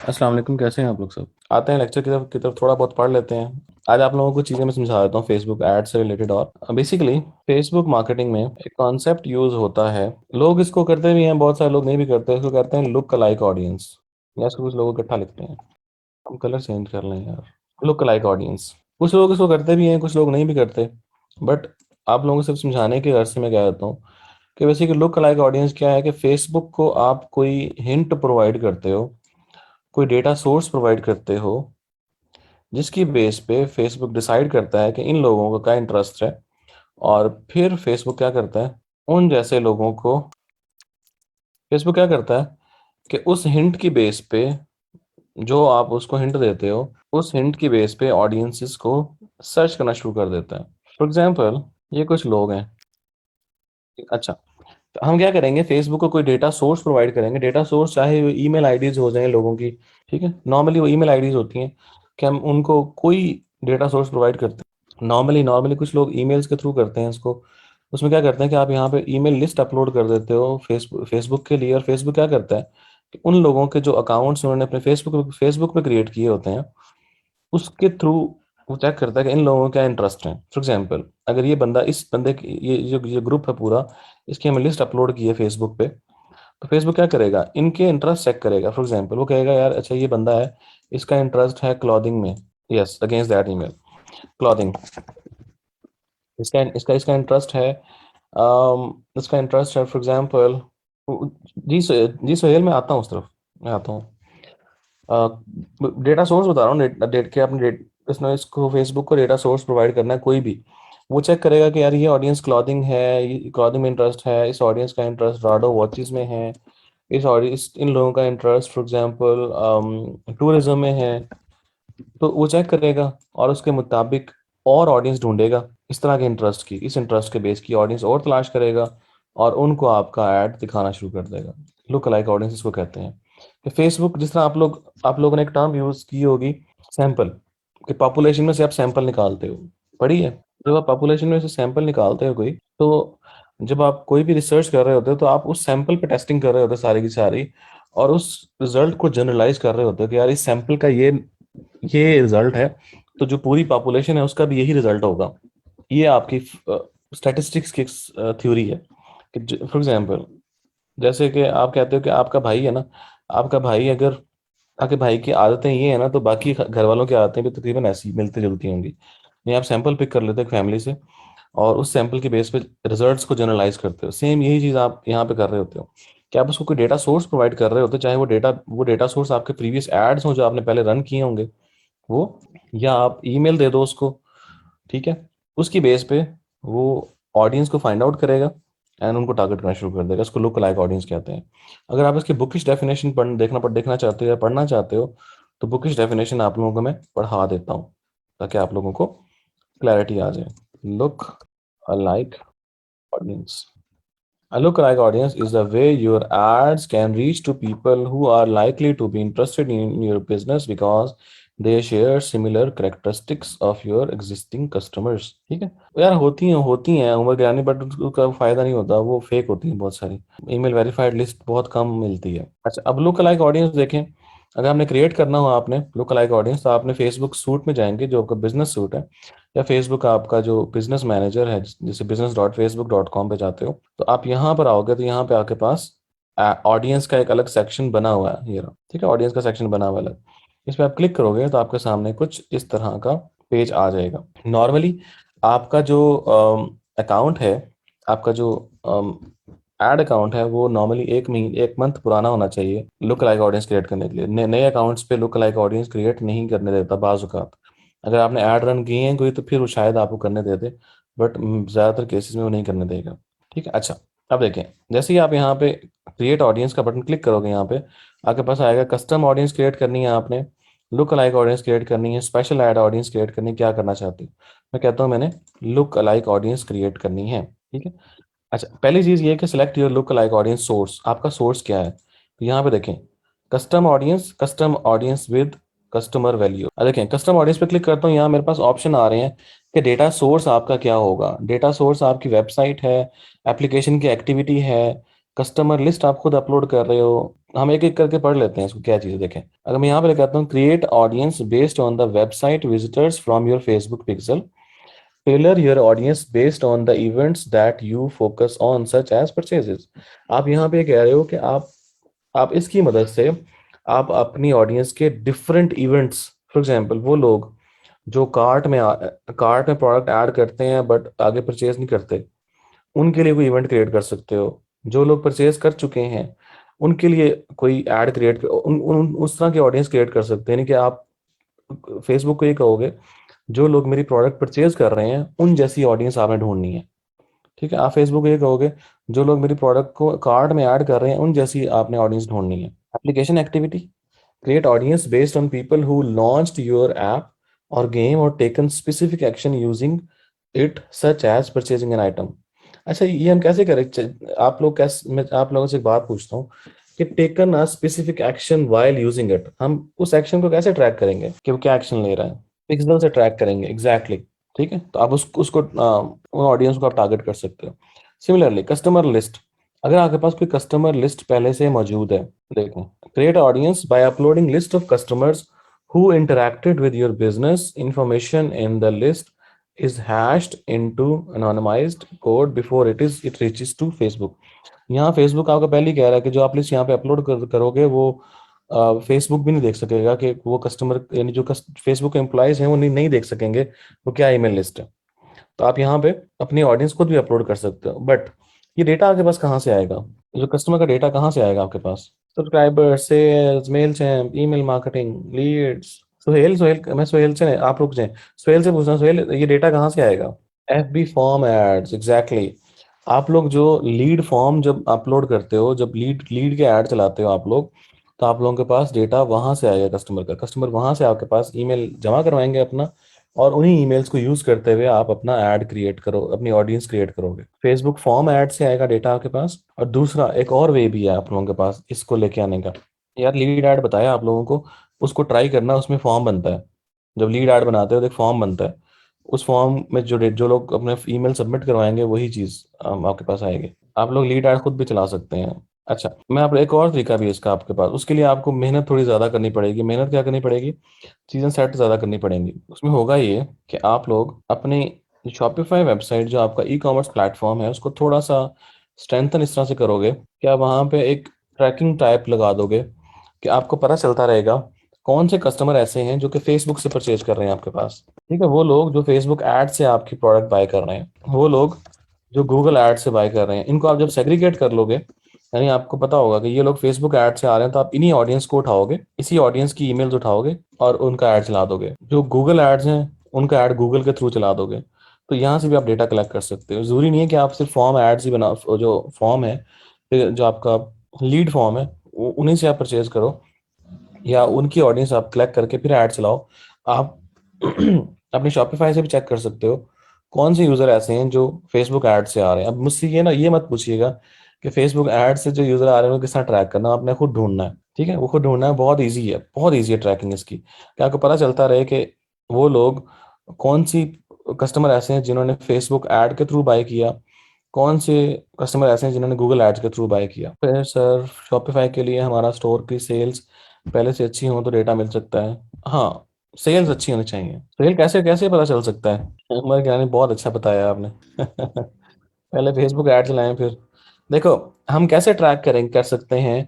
अस्सलाम वालेकुम। कैसे हैं आप लोग? सब आते हैं लेक्चर की तरफ थोड़ा बहुत पढ़ लेते हैं। आज आप लोगों को चीज़ें मैं समझा देता हूँ फेसबुक एड से रिलेटेड। और बेसिकली फेसबुक मार्केटिंग में एक कॉन्सेप्ट यूज होता है। लोग इसको करते भी हैं, बहुत सारे लोग नहीं भी करते। इसको करते हैं लुक अलाइक ऑडियंस, या इसको कुछ लोग इकट्ठा लिखते हैं। हम कलर चेंज कर लें यार। लुक अलाइक ऑडियंस, कुछ लोग इसको करते भी हैं, कुछ लोग नहीं भी करते। बट आप लोगों को सिर्फ समझाने के अर्से में कह देता हूँ कि बेसिकली लुक अलाइक ऑडियंस क्या है कि फेसबुक को आप कोई हिंट प्रोवाइड करते हो, कोई डेटा सोर्स प्रोवाइड करते हो, जिसकी बेस पे फेसबुक डिसाइड करता है कि इन लोगों का क्या इंटरेस्ट है। और फिर फेसबुक क्या करता है कि उस हिंट की बेस पे, जो आप उसको हिंट देते हो, उस हिंट की बेस पे ऑडियंसेस को सर्च करना शुरू कर देता है। फॉर एग्जांपल, ये कुछ लोग हैं। अच्छा, तो हम क्या करेंगे, फेसबुक को कोई डेटा सोर्स प्रोवाइड करेंगे। डेटा सोर्स चाहे वो ईमेल आईडीज हो जाए लोगों की, ठीक है। नॉर्मली वो ईमेल आईडीज होती हैं कि हम उनको कोई डेटा सोर्स प्रोवाइड करते हैं। नॉर्मली नॉर्मली कुछ लोग ईमेल्स के थ्रू करते हैं इसको। उसमें क्या करते हैं कि आप यहाँ पे ईमेल लिस्ट अपलोड कर देते हो फेसबुक के लिए। और फेसबुक क्या करता है कि उन लोगों के जो अकाउंट्स उन्होंने अपने फेसबुक पे क्रिएट किए होते हैं, उसके थ्रू वो चेक करता है कि इन लोगों को क्या इंटरेस्ट है। फॉर एग्जांपल, अगर ये बंदा, इस बंदे की, ये ग्रुप है पूरा, इसकी हमें लिस्ट अपलोड की है फेसबुक पे, तो फेसबुक क्या करेगा, इनके इंटरेस्ट चेक करेगा। फॉर एग्जांपल, वो कहेगा यार अच्छा ये बंदा है, इसका इंटरेस्ट है क्लॉथिंग में, yes against that email, clothing. इसका इसका इसका इंटरेस्ट है, फॉर एग्जांपल, जी सोहेल, मैं आता हूँ उस तरफ, मैं आता हूँ। डेटा सोर्स बता रहा हूँ, डेट डेट के अपने डेट, इसमें इसको फेसबुक को डेटा सोर्स प्रोवाइड करना है कोई भी। वो चेक करेगा कि यार ये ऑडियंस क्लॉथिंग है, ये क्लॉथिंग में इंटरेस्ट है, इस ऑडियंस का इंटरेस्ट राडो वॉचेस में है, इस ऑडियंस, इन लोगों का इंटरेस्ट फॉर एग्जांपल टूरिज्म में है। तो वो चेक करेगा और उसके मुताबिक और ऑडियंस ढूंढेगा इस तरह के इंटरेस्ट की, इस इंटरेस्ट के बेस की ऑडियंस और तलाश करेगा, और उनको आपका ऐड दिखाना शुरू कर देगा। लुक अलाइक ऑडियंस इसको कहते हैं। कि फेसबुक, जिस तरह आप लोगों ने एक टर्म यूज की होगी, सैंपल, कि पॉपुलेशन में से आप सैंपल निकालते हो, पढ़ी है। जब आप पॉपुलेशन में से सैंपल निकालते हो कोई, तो जब आप कोई भी रिसर्च कर रहे होते हो तो आप उस सैंपल पे टेस्टिंग कर रहे होते हो सारी की सारी, और उस रिजल्ट को जनरलाइज कर रहे होते हो कि यार इस सैंपल का ये रिजल्ट है, तो जो पूरी पॉपुलेशन है उसका भी यही रिजल्ट होगा। ये आपकी स्टैटिस्टिक्स की थ्योरी है। कि फॉर एग्जांपल, जैसे कि आप कहते हो कि आपका भाई है ना, आपका भाई अगर, आपके भाई की आदतें ये है ना, तो बाकी घर वालों की आदतें भी तकरीबन ऐसी मिलती जुलती होंगी। ये आप सैंपल पिक कर लेते हो फैमिली से, और उस सैंपल के बेस पे रिजल्ट्स को जनरलाइज करते हो। सेम यही चीज़ आप यहाँ पे कर रहे होते हो कि आप उसको कोई डेटा सोर्स प्रोवाइड कर रहे होते हो, चाहे वो डेटा सोर्स आपके प्रीवियस एड्स हो जो आपने पहले रन किए होंगे वो, या आप ईमेल दे दो उसको, ठीक है। उसकी बेस पे वो ऑडियंस को फाइंड आउट करेगा एंड उनको टारगेट करना शुरू कर देगा। इसको लुक अलाइक ऑडियंस कहते हैं। अगर आप इसकी बुकिश डेफिनेशन देखना चाहते हो या पढ़ना चाहते हो, तो बुकिश डेफिनेशन आप लोगों को मैं पढ़ा देता हूँ ताकि आप लोगों को क्लैरिटी आ जाए। Look alike audience. A lookalike audience is the way your ads can reach to people who are likely to be interested in your business because they share similar characteristics of your existing customers. ठीक है। यार होती हैं उम्र गिरानी, but उसका फायदा नहीं होता, वो फेक होती हैं बहुत सारी। ईमेल वेरीफाइड लिस्ट बहुत कम मिलती है। अच्छा, अब लुक अलाइक ऑडियंस देखें। अगर आपने क्रिएट करना हो आपने लुक अलाइक ऑडियंस, तो आपने फेसबुक सूट में जाएंगे, जो आपका बिजनेस सूट है, या फेसबुक का आपका जो बिजनेस मैनेजर है, जैसे business.facebook.com पे जाते हो, तो आप यहाँ पर आओगे तो यहाँ पे आपके पास ऑडियंस का एक अलग सेक्शन बना हुआ है, ये रहा, ठीक है। ऑडियंस का सेक्शन बना हुआ है अलग। इस पर आप क्लिक करोगे तो आपके सामने कुछ इस तरह का पेज आ जाएगा। नॉर्मली आपका जो अकाउंट है, आपका जो एड अकाउंट है, वो नॉर्मली 1 महीने 1 मंथ पुराना होना चाहिए लुक लाइक ऑडियंस क्रिएट करने के लिए। नए अकाउंट्स पे लुक लाइक ऑडियंस क्रिएट नहीं करने देता बाज़ औक़ात। अगर आपने ऐड रन किए हैं कोई, तो फिर वो शायद आपको करने दे दे, बट ज़्यादातर केसेस में वो नहीं करने देगा। ठीक है। अच्छा, अब देखें, जैसे ही आप यहाँ पे क्रिएट ऑडियंस का बटन क्लिक करोगे, यहाँ पे आपके पास आएगा कस्टम ऑडियंस क्रिएट करनी है आपने, लुक अलाइक ऑडियंस क्रिएट करनी है, स्पेशल ऐड ऑडियंस क्रिएट करनी है, क्या करना चाहती हूँ। मैं कहता हूँ मैंने लुक अलाइक ऑडियंस क्रिएट करनी है, ठीक है। अच्छा, पहली चीज़ ये है कि select your look alike audience source. आपका सोर्स क्या है, तो यहाँ पे देखें, custom audience with customer value. अब देखें, कस्टम ऑडियंस पे क्लिक करता हूँ, यहाँ मेरे पास ऑप्शन आ रहे हैं कि डेटा सोर्स आपका क्या होगा। डेटा सोर्स आपकी वेबसाइट है, एप्लीकेशन की एक्टिविटी है, कस्टमर लिस्ट आप खुद अपलोड कर रहे हो। हम एक एक करके पढ़ लेते हैं इसको क्या चीज़ है, देखें। अगर मैं यहाँ पे कहता हूँ create audience based on the website visitors from your Facebook pixel, tailor your audience based on the events that you focus on such as purchases. आप यहाँ पे कह रहे हो कि आप इसकी मदद से आप अपनी ऑडियंस के डिफरेंट इवेंट्स, फॉर एग्जांपल वो लोग जो कार्ट में प्रोडक्ट ऐड करते हैं बट आगे परचेज नहीं करते, उनके लिए कोई इवेंट क्रिएट कर सकते हो। जो लोग परचेज कर चुके हैं उनके लिए कोई ऐड क्रिएट उस तरह की ऑडियंस क्रिएट कर सकते हैं। यानी कि आप फेसबुक को ये कहोगे जो लोग मेरी प्रोडक्ट परचेज कर रहे हैं उन जैसी ऑडियंस आपने ढूंढनी है। ठीक है, आप फेसबुक को ये कहोगे जो लोग मेरी प्रोडक्ट को कार्ट में ऐड कर रहे हैं उन जैसी आपने ऑडियंस ढूंढनी है। Application activity, create audience based on people who launched your app or game or taken specific action using it such as purchasing an item। अच्छा, ये हम कैसे करें? आप लोग कैसे, मैं आप लोगों से एक बात पूछता हूँ कि taken a specific action while using it, हम उस एक्शन को कैसे ट्रैक करेंगे कि वो क्या एक्शन ले रहा है? पिक्सल से ट्रैक करेंगे, एग्जैक्टली exactly। ठीक है, तो आप उसको उन ऑडियंस को आप टारगेट कर सकते हो। सिमिलरली कस्टमर लिस्ट, अगर आपके पास कोई कस्टमर लिस्ट पहले से मौजूद है, देखो, create audience by uploading list of customers who interacted with your business information in the list is hashed into anonymized code before it reaches to Facebook। यहाँ Facebook आपका पहले ही कह रहा है कि जो आप लिस्ट यहाँ पे अपलोड करोगे वो फेसबुक भी नहीं देख सकेगा कि वो कस्टमर, यानी जो फेसबुक के एम्प्लॉयज हैं वो नहीं देख सकेंगे वो क्या ईमेल लिस्ट है। तो आप यहाँ पे अपनी ऑडियंस खुद भी अपलोड कर सकते हो, बट ये डेटा आपके पास कहाँ से आएगा? जो कस्टमर का डेटा कहाँ से आएगा आपके पास? Subscriber, sales, Mailchimp, email marketing, leads. Suhel Suhel मैं सुहेल से नहीं, आप रुक जाए, सुहेल से पूछना, सुहेल ये डेटा कहाँ से आएगा? F B form ads, exactly. आप लोग जो लीड फॉर्म जब अपलोड करते हो, जब लीड लीड के ऐड चलाते हो आप लोग, तो आप लोगों के पास डेटा वहां से आएगा कस्टमर का। कस्टमर वहां से आपके पास ईमेल जमा करवाएंगे अपना, और उन्हीं ईमेल्स को यूज करते हुए आप अपना ऐड क्रिएट करो, अपनी ऑडियंस क्रिएट करोगे। फेसबुक फॉर्म ऐड से आएगा डेटा आपके पास। और दूसरा एक और वे भी है आप लोगों के पास इसको लेके आने का। यार लीड ऐड बताया आप लोगों को, उसको ट्राई करना, उसमें फॉर्म बनता है। जब लीड ऐड बनाते हो तो एक फॉर्म बनता है, उस फॉर्म में जो लोग अपने ईमेल सबमिट करवाएंगे वही चीज आपके पास आएगी। आप लोग लीड ऐड खुद भी चला सकते हैं। अच्छा, मैं आप एक और तरीका भी है इसका आपके पास, उसके लिए आपको मेहनत थोड़ी ज्यादा करनी पड़ेगी। मेहनत क्या करनी पड़ेगी? चीजें सेट ज्यादा करनी पड़ेंगी। उसमें होगा ये कि आप लोग अपनी शॉपिफाई वेबसाइट, जो आपका ई कॉमर्स प्लेटफॉर्म है, उसको थोड़ा सा स्ट्रेंथन इस तरह से करोगे कि आप वहाँ पे एक ट्रैकिंग टाइप लगा दोगे कि आपको पता चलता रहेगा कौन से कस्टमर ऐसे हैं जो कि फेसबुक से परचेज कर रहे हैं आपके पास। ठीक है, वो लोग जो फेसबुक ऐड से आपकी प्रोडक्ट बाय कर रहे हैं, वो लोग जो गूगल ऐड से बाय कर रहे हैं, इनको आप जब सेग्रीगेट कर लोगे, यानी आपको पता होगा कि ये लोग फेसबुक ऐड से आ रहे हैं, तो आप इन्हीं ऑडियंस को उठाओगे, इसी ऑडियंस की ईमेल्स उठाओगे और उनका ऐड चला दोगे। जो गूगल एड्स हैं उनका ऐड गूगल के थ्रू चला दोगे। तो यहाँ से भी आप डेटा कलेक्ट कर सकते हो। जरूरी नहीं है कि आप सिर्फ फॉर्म एड्स ही बना, जो फॉर्म है, फिर जो आपका लीड फॉर्म है उन्हीं से आप परचेज करो, या उनकी ऑडियंस आप कलेक्ट करके फिर ऐड चलाओ। आप अपनी शॉपिफाई से भी चेक कर सकते हो कौन से यूजर ऐसे हैं जो फेसबुक ऐड से आ रहे हैं। अब मुझसे ये मत पूछिएगा कि फेसबुक ऐड से जो यूजर आ रहे हैं उनको किस तरह ट्रैक करना, आपने खुद ढूंढना है। ठीक है, वो खुद ढूंढना है, बहुत ईजी है, बहुत ईजी है ट्रैकिंग इसकी। कि आपको पता चलता रहे कि वो लोग कौन सी कस्टमर ऐसे हैं जिन्होंने फेसबुक ऐड के थ्रू बाय किया, कौन से कस्टमर ऐसे हैं जिन्होंने गूगल एड्स के थ्रू बाय किया। फिर सर शॉपिफाई के लिए हमारा स्टोर की सेल्स पहले से अच्छी हो तो डेटा मिल सकता है। हाँ, सेल्स अच्छी होनी चाहिए। सेल कैसे कैसे पता चल सकता है? उमर ज्ञानी, बहुत अच्छा बताया आपने। पहले फेसबुक ऐड चलाएं, फिर देखो हम कैसे ट्रैक कर सकते हैं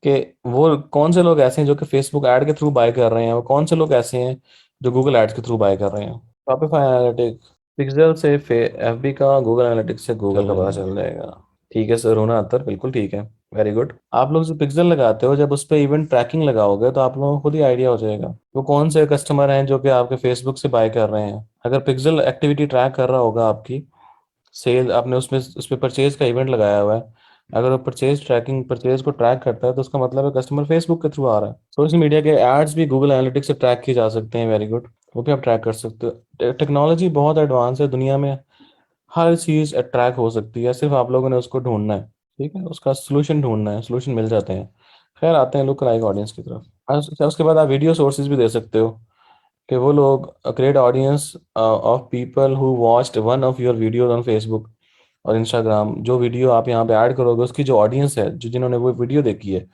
कि वो कौन से लोग ऐसे हैं जो कि फेसबुक ऐड के थ्रू बाय कर रहे हैं, और कौन से लोग ऐसे हैं जो गूगल एड्स के थ्रू बाय कर रहे हैं। शॉपिफाई एनालिटिक्स, पिक्सल से एफबी का, गूगल एनालिटिक्स से गूगल का पता चल जाएगा। ठीक है सर, होना अतर बिल्कुल ठीक है। Very good. आप लोग जो पिक्सल लगाते हो, जब उस पर इवेंट ट्रैकिंग लगाओगे तो आप लोगों को खुद ही आइडिया हो जाएगा वो कौन से कस्टमर हैं जो कि आपके फेसबुक से बाय कर रहे हैं। अगर पिक्सल एक्टिविटी ट्रैक कर रहा होगा आपकी सेल, आपने उसमें उस पर परचेज का इवेंट लगाया हुआ है, अगर वो परचेज को ट्रैक करता है तो उसका मतलब है कस्टमर फेसबुक के थ्रू आ रहा है। सोशल मीडिया के एड्स भी गूगल एनालिटिक्स से ट्रैक किए जा सकते हैं। वेरी गुड, वो भी आप ट्रैक कर सकते हो। टेक्नोलॉजी बहुत एडवांस है दुनिया में, हर चीज़ ट्रैक हो सकती है, सिर्फ आप लोगों ने उसको ढूंढना है। ठीक है, उसका सोल्यूशन ढूंढना है, सोल्यूशन मिल जाते हैं। खैर, आते हैं लुक लाइक ऑडियंस की तरफ। उसके बाद आप वीडियो सोर्सेज भी दे सकते हो कि वो लोग create audience of people who watched one of your videos on Facebook. और इंस्टाग्राम, जो वीडियो आप यहाँ पे ऐड करोगे उसकी जो ऑडियंस है, जो जिन्होंने वो वीडियो देखी है,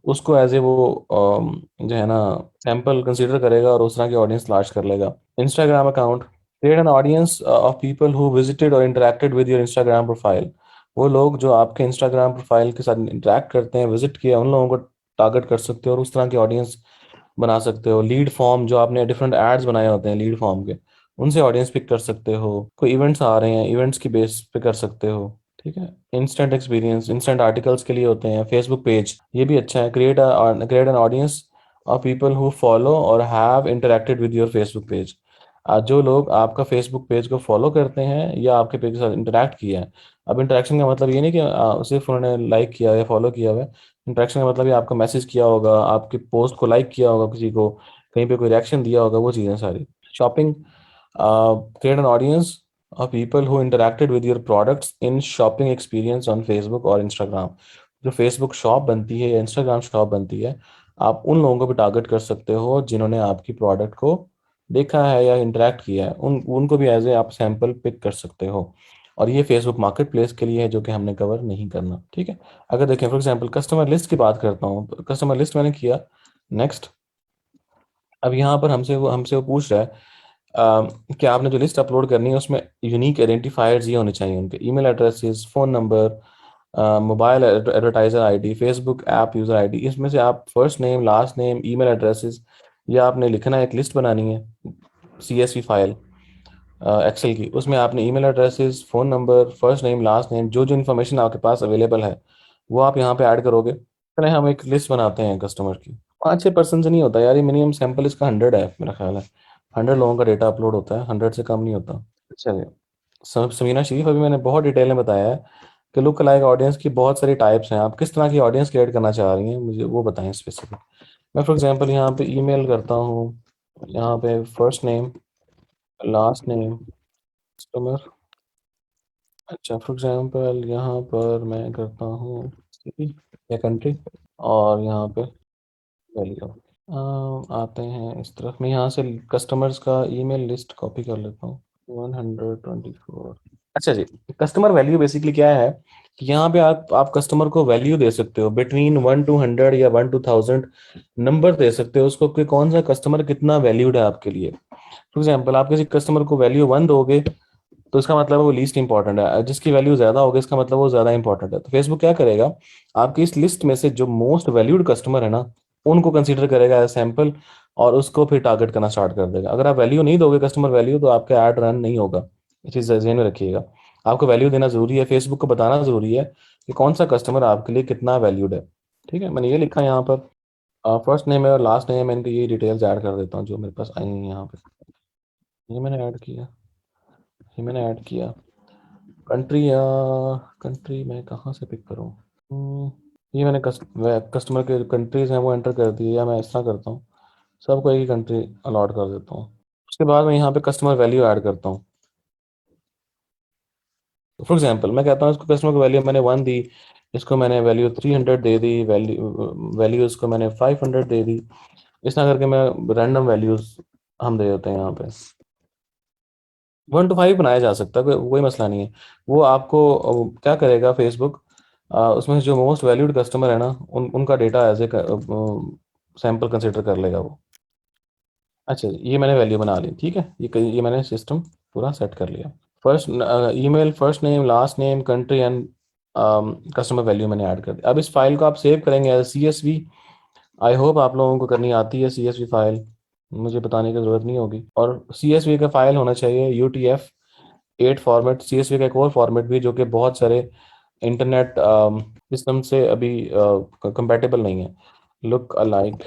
उसको एज ए वो जो है ना सैंपल कंसीडर करेगा और उस तरह की ऑडियंस तलाश कर लेगा। Instagram account, create an audience of people who visited और interacted with your Instagram profile. वो लोग जो आपके इंस्टाग्राम प्रोफाइल के साथ इंटरेक्ट करते हैं, विजिट किया, उन लोगों को टारगेट कर सकते हो और उस तरह की ऑडियंस बना सकते हो। लीड फॉर्म, जो आपने डिफरेंट एड्स बनाए होते हैं लीड फॉर्म के, उनसे ऑडियंस पिक कर सकते हो। कोई इवेंट्स आ रहे हैं, इवेंट्स की बेस पे कर सकते हो। ठीक है। इंस्टेंट एक्सपीरियंस, इंस्टेंट आर्टिकल्स के लिए होते हैं। फेसबुक पेज, ये भी अच्छा है। Create an audience of people who follow और have interacted with your Facebook page. आज जो लोग आपका फेसबुक पेज को फॉलो करते हैं या आपके पेज के साथ इंटरेक्ट किया है, अब इंटरेक्शन का मतलब ये नहीं कि सिर्फ उन्होंने लाइक किया या फॉलो किया हुआ है। इंटरेक्शन का मतलब ये आपका मैसेज किया होगा, आपके पोस्ट को लाइक किया होगा, किसी को कहीं पे कोई रिएक्शन दिया होगा, वो चीज़ें सारी। Shopping, create an audience of people who interacted with your products in shopping experience on Facebook और इंस्टाग्राम। जो फेसबुक शॉप बनती है या इंस्टाग्राम शॉप बनती है, आप उन लोगों को भी टारगेट कर सकते हो जिन्होंने आपकी प्रोडक्ट को देखा है या इंटरेक्ट किया है, उनको भी एज ए आप सैंपल पिक कर सकते हो। और ये फेसबुक मार्केट प्लेस के लिए है, जो कि हमने कवर नहीं करना। ठीक है। अगर देखें फॉर एग्जांपल कस्टमर लिस्ट की बात करता हूँ, कस्टमर लिस्ट मैंने किया। नेक्स्ट, अब यहाँ पर हमसे वो पूछ रहा है कि आपने जो लिस्ट अपलोड करनी है उसमें यूनिक आइडेंटिफायर्स ये होने चाहिए, उनके email addresses, phone number, mobile advertiser ID, Facebook app user ID. इसमें से आप first name, last name, email addresses, या आपने लिखना है, एक लिस्ट बनानी है CSV फाइल एक्सेल की, उसमें आपने email addresses, phone number, first name, last name, जो जो इन्फॉर्मेशन आपके पास अवेलेबल है वो आप यहाँ पे ऐड करोगे। चले हम एक लिस्ट बनाते हैं कस्टमर की। 5-6% से नहीं होता यार, ये मिनिमम सैंपल इसका 100 है मेरा ख्याल है। 100 लोगों का डेटा अपलोड होता है, 100 से कम नहीं होता। चलिए, समीना शरीफ, अभी मैंने बहुत डिटेल में बताया है कि लुक अलाइक ऑडियंस की बहुत सारी टाइप्स हैं। आप किस तरह की ऑडियंस क्रिएट करना चाह रही हैं, मुझे वो बताएं स्पेसिफिक। मैं फॉर एग्जांपल यहाँ पे ईमेल करता हूँ, यहाँ पे first name, last name, customer. अच्छा, फॉर एग्जांपल यहाँ पर मैं करता हूँ सिटी या कंट्री, और यहाँ पे वैल्यू। आते हैं इस तरफ, मैं यहाँ से कस्टमर्स का ईमेल लिस्ट कॉपी कर लेता हूँ। 124। अच्छा जी, कस्टमर वैल्यू बेसिकली क्या है कि यहाँ पे आप कस्टमर को वैल्यू दे सकते हो बिटवीन 1 to 100 या 1 to 1000। नंबर दे सकते हो उसको कि कौन सा कस्टमर कितना वैल्यूड है आपके लिए। फॉर एग्जाम्पल, आप किसी कस्टमर को वैल्यू 1 दोगे तो इसका मतलब है वो लीस्ट इंपॉर्टेंट है, जिसकी वैल्यू ज्यादा होगी इसका मतलब वो ज्यादा इंपॉर्टेंट है। तो फेसबुक क्या करेगा, आपकी इस लिस्ट में से जो मोस्ट वैल्यूड कस्टमर है ना, उनको कंसीडर करेगा एज सैंपल, और उसको फिर टारगेट करना स्टार्ट कर देगा। अगर आप वैल्यू नहीं दोगे, कस्टमर वैल्यू, तो आपका ऐड रन नहीं होगा। ये चीज़ ध्यान में रखिएगा। आपको वैल्यू देना जरूरी है, फेसबुक को बताना जरूरी है कि कौन सा कस्टमर आपके लिए कितना वैल्यूड है। ठीक है, मैंने ये लिखा यहाँ पर। फर्स्ट नेम है और लास्ट नेम है, मैं इनकी ये डिटेल्स ऐड कर देता हूँ जो मेरे पास आई हैं यहाँ पे। ये मैंने ऐड किया, ये मैंने ऐड किया। कंट्री, या कंट्री मैं कहाँ से पिक करूँ? हम्म, ये मैंने कस्टमर के कंट्रीज हैं वो एंटर कर दिए, या मैं इस तरह करता हूँ, सबको एक ही कंट्री अलॉट कर देता हूँ। उसके बाद मैं यहाँ पे कस्टमर वैल्यू ऐड करता हूँ। फॉर एग्जांपल मैं कहता हूँ इसको, कस्टमर को वैल्यू मैंने 1 दी, इसको मैंने वैल्यू 300 दे दी, वैल्यू इसको मैंने 500 दे दी। इस तरह करके मैं रैंडम वैल्यूज हम दे देते हैं यहाँ पे। 1 to 5 बनाया जा सकता है, कोई मसला नहीं है। वो आपको क्या करेगा फेसबुक, उसमें से जो मोस्ट वैल्यूड कस्टमर है ना, उनका data as a sample consider कर लेगा वो। अच्छा, ये मैंने वैल्यू बना ली, ठीक है। ये मैंने सिस्टम पूरा सेट कर लिया। First email, first name, last name, country and customer value मैंने ऐड कर दी। अब इस फाइल को आप सेव करेंगे एज CSV। आई होप आप लोगों को करनी आती है CSV फाइल, मुझे बताने की ज़रूरत नहीं होगी। और CSV का फाइल होना चाहिए UTF-8 फॉर्मेट। CSV का एक और फॉर्मेट भी जो कि बहुत सारे इंटरनेट सिस्टम से अभी कंपेटेबल नहीं है। लुक अलाइक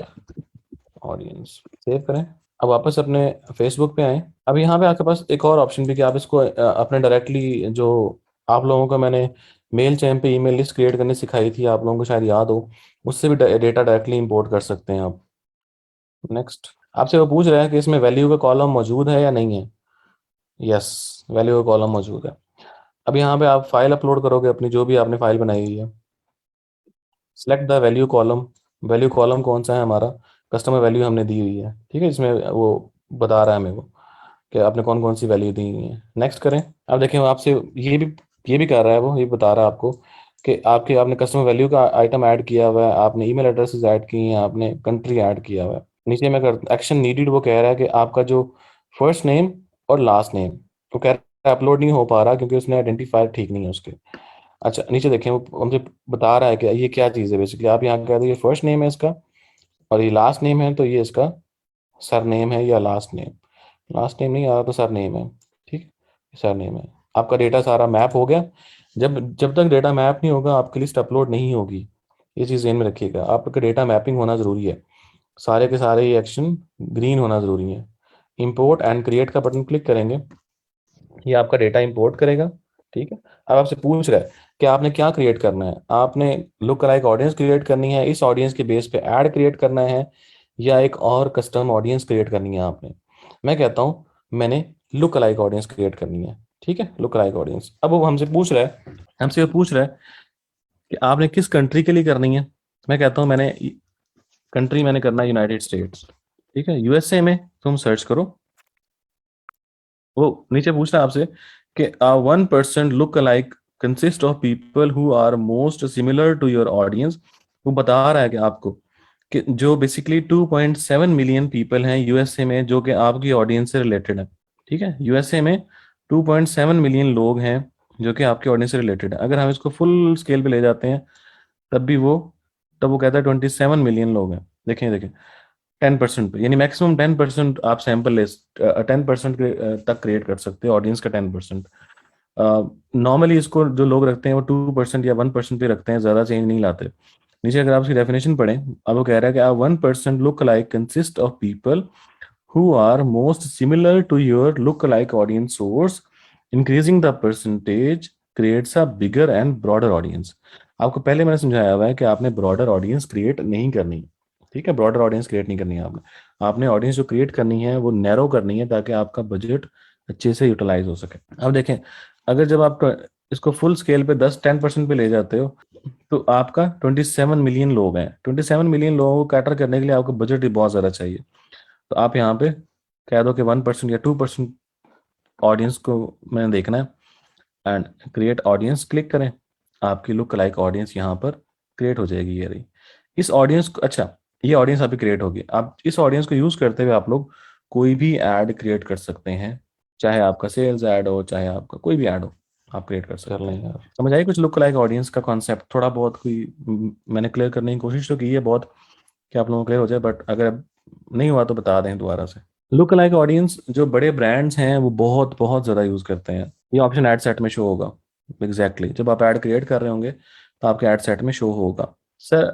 ऑडियंस, सेव करें। अब वापस अपने फेसबुक पे आए। अब यहाँ पे आपके पास एक और ऑप्शन भी कि आप इसको अपने डायरेक्टली, जो आप लोगों को मैंने मेल चैन पे ईमेल लिस्ट क्रिएट करनी सिखाई थी, आप लोगों को शायद याद हो, उससे भी डेटा डायरेक्टली इंपोर्ट कर सकते हैं आप। नेक्स्ट, आपसे वो पूछ रहा है कि इसमें वैल्यू का कॉलम मौजूद है या नहीं है। यस, वैल्यू का कॉलम मौजूद है। अब यहाँ पे आप फाइल अपलोड करोगे अपनी, जो भी आपने फाइल बनाई हुई है। Select the value column. Value column कौन सा है हमारा, कस्टमर वैल्यू हमने दी हुई है, ठीक है। इसमें वो बता रहा है हमें वो कि आपने कौन कौन सी वैल्यू दी हुई है। नेक्स्ट करें। अब देखें, वो आपसे ये भी ये भी कर रहा है वो, ये बता रहा है आपको कि आपने कस्टमर वैल्यू का आइटम ऐड किया हुआ है, आपने ईमेल एड्रेसेस ऐड किए हैं, आपने कंट्री ऐड किया हुआ है। नीचे में कर एक्शन नीडेड, वो कह रहा है कि आपका जो फर्स्ट नेम और लास्ट नेम, वो कह रहा है अपलोड नहीं हो पा रहा क्योंकि उसने आइडेंटिफायर ठीक नहीं है उसके। अच्छा नीचे देखें, वो हमसे बता रहा है कि ये क्या चीज़ है। बेसिकली आप यहाँ कह दो ये फर्स्ट नेम है इसका, और ये लास्ट नेम है, तो ये इसका सर नेम है या लास्ट नेम। लास्ट नेम नहीं आ रहा तो सर नेम है, ठीक है, सर नेम है। आपका डेटा सारा मैप हो गया। जब जब तक डेटा मैप नहीं होगा आपकी लिस्ट अपलोड नहीं होगी। ये चीज़ ध्यान में रखिएगा, आपका डेटा मैपिंग होना ज़रूरी है। सारे के सारे ये एक्शन ग्रीन होना ज़रूरी है। इंपोर्ट एंड क्रिएट का बटन क्लिक करेंगे, ये आपका डेटा इंपोर्ट करेगा। ठीक है। अब आपसे पूछ रहा है कि आपने क्या क्रिएट करना है। आपने लुक अलाइक ऑडियंस क्रिएट करनी है, इस ऑडियंस के बेस पे ऐड क्रिएट करना है, या एक और कस्टम ऑडियंस क्रिएट करनी है आपने। मैं कहता हूँ मैंने लुक अलाइक ऑडियंस क्रिएट करनी है। ठीक है, लुक अलाइक ऑडियंस। अब वो हमसे ये पूछ रहा है कि आपने किस कंट्री के लिए करनी है। मैं कहता हूँ मैंने करना है यूनाइटेड स्टेट्स। ठीक है, यूएसए में तुम सर्च करो। वो नीचे पूछ रहा है आपसे कि one percent look alike consist of people who are most similar to your audience. वो बता रहा है कि आपको कि जो बेसिकली 2.7 मिलियन पीपल हैं यूएसए में जो कि आपकी ऑडियंस से रिलेटेड है। ठीक है, यूएसए में 2.7 मिलियन लोग हैं जो कि आपके ऑडियंस से रिलेटेड है। अगर हम इसको फुल स्केल पे ले जाते हैं तब भी वो तब वो कहता है 27 मिलियन लोग हैं। देखें देखें, 10% पे, यानी मैक्सिमम 10% आप सैंपल ले 10% तक क्रिएट कर सकते हो ऑडियंस का 10%। नॉर्मली इसको जो लोग रखते हैं वो 2% या 1% पे रखते हैं, ज़्यादा चेंज नहीं लाते। नीचे अगर आप उसकी डेफिनेशन पढ़ें, अब वो कह रहा है कि 1% look like consist of people who are most similar to your look-alike audience source. Increasing the percentage creates a bigger and broader audience. आपको पहले मैंने समझाया हुआ है कि आपने ब्रॉडर ऑडियंस क्रिएट नहीं करनी। ठीक है, ब्रॉडर ऑडियंस क्रिएट नहीं करनी है आपने। आपने ऑडियंस जो क्रिएट करनी है वो नैरो करनी है ताकि आपका बजट अच्छे से यूटिलाइज हो सके। अब देखें, अगर जब आप इसको फुल स्केल पे 10-10% पे ले जाते हो तो आपका 27 मिलियन लोग हैं। 27 मिलियन लोगों को कैटर करने के लिए आपको बजट ही बहुत ज़्यादा चाहिए। तो आप यहाँ पे कह दो कि 1% या 2% ऑडियंस को मैंने देखना है, एंड क्रिएट ऑडियंस क्लिक करें। आपकी लुक लाइक ऑडियंस यहाँ पर क्रिएट हो जाएगी, ये रही। इस ऑडियंस को, अच्छा, ये ऑडियंस अभी क्रिएट होगी। आप इस ऑडियंस को यूज करते हुए आप लोग कोई भी ऐड क्रिएट कर सकते हैं, चाहे आपका सेल्स ऐड हो चाहे आपका कोई भी ऐड हो, आप क्रिएट कर सकते हैं यार। समझ आई कुछ लुक लाइक ऑडियंस का कॉन्सेप्ट? थोड़ा बहुत कोई मैंने क्लियर करने की कोशिश तो की है बहुत कि आप लोगों को क्लियर हो जाए, बट अगर नहीं हुआ तो बता दें दोबारा से। लुक लाइक ऑडियंस जो बड़े ब्रांड्स हैं वो बहुत बहुत ज़्यादा यूज़ करते हैं। ये ऑप्शन ऐड सेट में शो होगा। एग्जैक्टली जब आप ऐड क्रिएट कर रहे होंगे तो आपके ऐड सेट में शो होगा। सर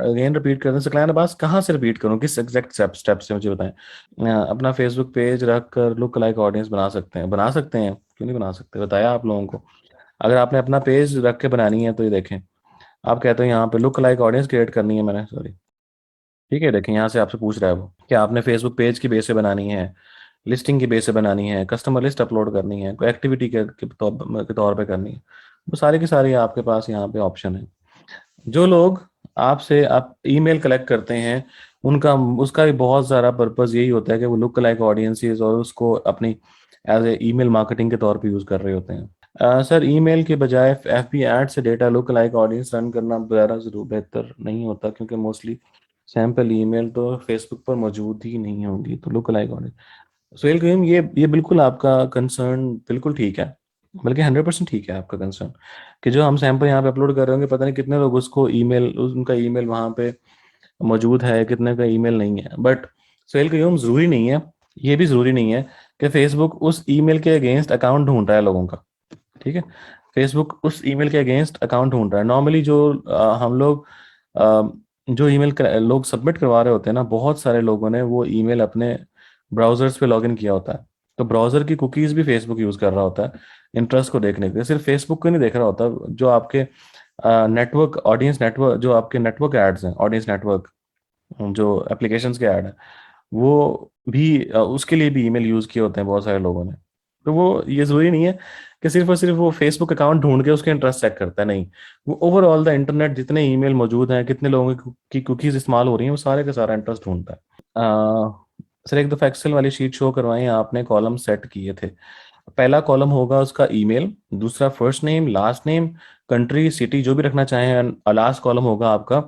अगेन रिपीट कर दें, सर क्लाइंट पास कहाँ से रिपीट करूँ, किस एग्जैक्ट स्टेप से मुझे बताएं। अपना फेसबुक पेज रख कर लुक लाइक ऑडियंस बना सकते हैं। बना सकते हैं, क्यों नहीं बना सकते, बताया आप लोगों को। अगर आपने अपना पेज रख के बनानी है तो ये देखें, आप कहते हो यहाँ पे लुक लाइक ऑडियंस क्रिएट करनी है मैंने, सॉरी। ठीक है, देखें यहाँ से आपसे पूछ रहा है वो कि आपने फेसबुक पेज की बेस पे बनानी है, लिस्टिंग की बेस पे बनानी है, कस्टमर लिस्ट अपलोड करनी है, कोई एक्टिविटी के तौर पे करनी है। वो सारे के सारे आपके पास यहाँ पे ऑप्शन है। जो लोग आपसे आप ईमेल कलेक्ट करते हैं उनका उसका भी बहुत सारा पर्पस यही होता है कि वो लुक लाइक ऑडियंसेस और उसको अपनी एज ए ईमेल मार्केटिंग के तौर पे यूज़ कर रहे होते हैं। सर ईमेल के बजाय एफबी एड से data look like audience run करना ज़्यादा जरूर बेहतर नहीं होता क्योंकि मोस्टली सैम्पल ईमेल तो फेसबुक पर मौजूद ही नहीं होगी, तो लुक लाइक ऑडियंस। सुहेल करीम, ये बिल्कुल आपका कंसर्न बिल्कुल ठीक है, बल्कि 100% ठीक है आपका कंसर्न कि जो हम सैंपल यहाँ पे अपलोड कर रहे होंगे पता नहीं कितने लोग उसको ईमेल उनका ईमेल वहाँ पे मौजूद है, कितने का ईमेल नहीं है। बट सुहेल करीम, जरूरी नहीं है, ये भी जरूरी नहीं है कि फेसबुक उस ईमेल के अगेंस्ट अकाउंट ढूंढ रहा है लोगों का। ठीक है, फेसबुक उस ईमेल के अगेंस्ट अकाउंट ढूंढ रहा है। नॉर्मली जो हम लोग जो ईमेल लोग सबमिट करवा रहे होते हैं ना, बहुत सारे लोगों ने वो ईमेल अपने ब्राउजर्स पे लॉगिन किया होता है। तो ब्राउजर की कुकीज भी फेसबुक यूज कर रहा होता है इंटरेस्ट को देखने के लिए। सिर्फ फेसबुक को नहीं देख रहा होता, जो आपके नेटवर्क ऑडियंस नेटवर्क जो आपके नेटवर्क एड्स हैं, ऑडियंस नेटवर्क जो एप्लीकेशंस के ऐड हैं, वो भी उसके लिए भी ईमेल यूज किए होते हैं बहुत सारे लोगों ने। तो वो ये जरूरी नहीं है कि सिर्फ और सिर्फ वो फेसबुक अकाउंट ढूंढ के उसके इंटरेस्ट चेक करता है, नहीं। वो ओवरऑल द इंटरनेट जितने ईमेल मौजूद हैं, कितने लोगों की कुकीज इस्तेमाल हो रही हैं, वो सारे का सारा इंटरेस्ट ढूंढता है। सर एक दफा एक्सेल वाली शीट शो करवाएं, आपने कॉलम सेट किए थे। पहला कॉलम होगा उसका ईमेल, दूसरा first name, last name, country, city, जो भी रखना चाहें, और लास्ट कॉलम होगा आपका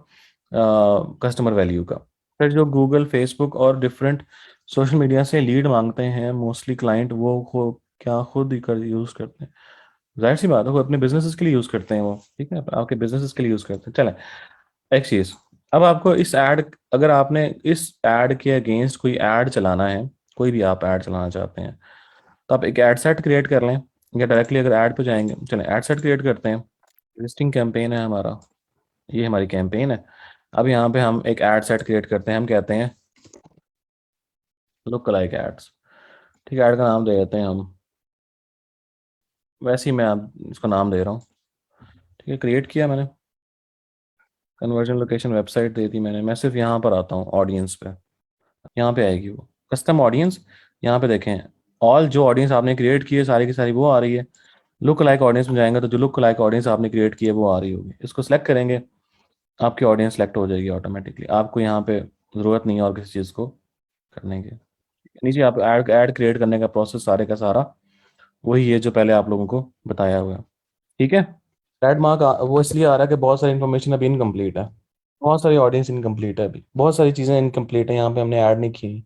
कस्टमर वैल्यू का। फिर जो गूगल, फेसबुक और डिफरेंट सोशल मीडिया से लीड मांगते हैं मोस्टली क्लाइंट, वो क्या खुद ही कर यूज़ करते हैं? जाहिर सी बात है, वो अपने बिजनेसेस के लिए यूज़ करते हैं वो, ठीक है, आपके बिजनेसेस के लिए यूज़ करते हैं। चलें, एक चीज़, अब आपको इस ऐड, अगर आपने इस ऐड के अगेंस्ट कोई ऐड चलाना है, कोई भी आप ऐड चलाना चाहते हैं, तो आप एक एड सेट क्रिएट कर लें, या डायरेक्टली अगर ऐड पे जाएंगे, चलें एड सेट क्रिएट करते हैं। लिस्टिंग कैंपेन है हमारा, ये हमारी कैंपेन है। अब यहाँ पे हम एक ऐड सेट क्रिएट करते हैं, हम कहते हैं लुक लाइक एड्स। ठीक है, ऐड का नाम दे देते हैं हम, वैसे ही मैं आप इसको नाम दे रहा हूँ। ठीक है, क्रिएट किया मैंने, कन्वर्जन लोकेशन वेबसाइट दे दी मैंने। मैं सिर्फ यहाँ पर आता हूँ ऑडियंस पे, यहाँ पे आएगी वो कस्टम ऑडियंस। यहाँ पे देखें, ऑल जो ऑडियंस आपने क्रिएट की है सारी की सारी वो आ रही है। लुक लाइक ऑडियंस में जाएंगे तो जो लुक लाइक ऑडियंस आपने क्रिएट की है वो आ रही होगी, इसको सेलेक्ट करेंगे, आपकी ऑडियंस सेलेक्ट हो जाएगी ऑटोमेटिकली। आपको यहाँ पे ज़रूरत नहीं है और किसी चीज़ को करने की। नीचे आप ऐड ऐड क्रिएट करने का प्रोसेस सारे का सारा वही है जो पहले आप लोगों को बताया हुआ है। ठीक है, रेड मार्क वो इसलिए आ रहा है कि बहुत सारी इन्फॉर्मेशन अभी इनकम्प्लीट है, बहुत सारी ऑडियंस इनकम्प्लीट है, अभी बहुत सारी चीज़ें इनकम्प्लीट है, यहाँ पे हमने ऐड नहीं की,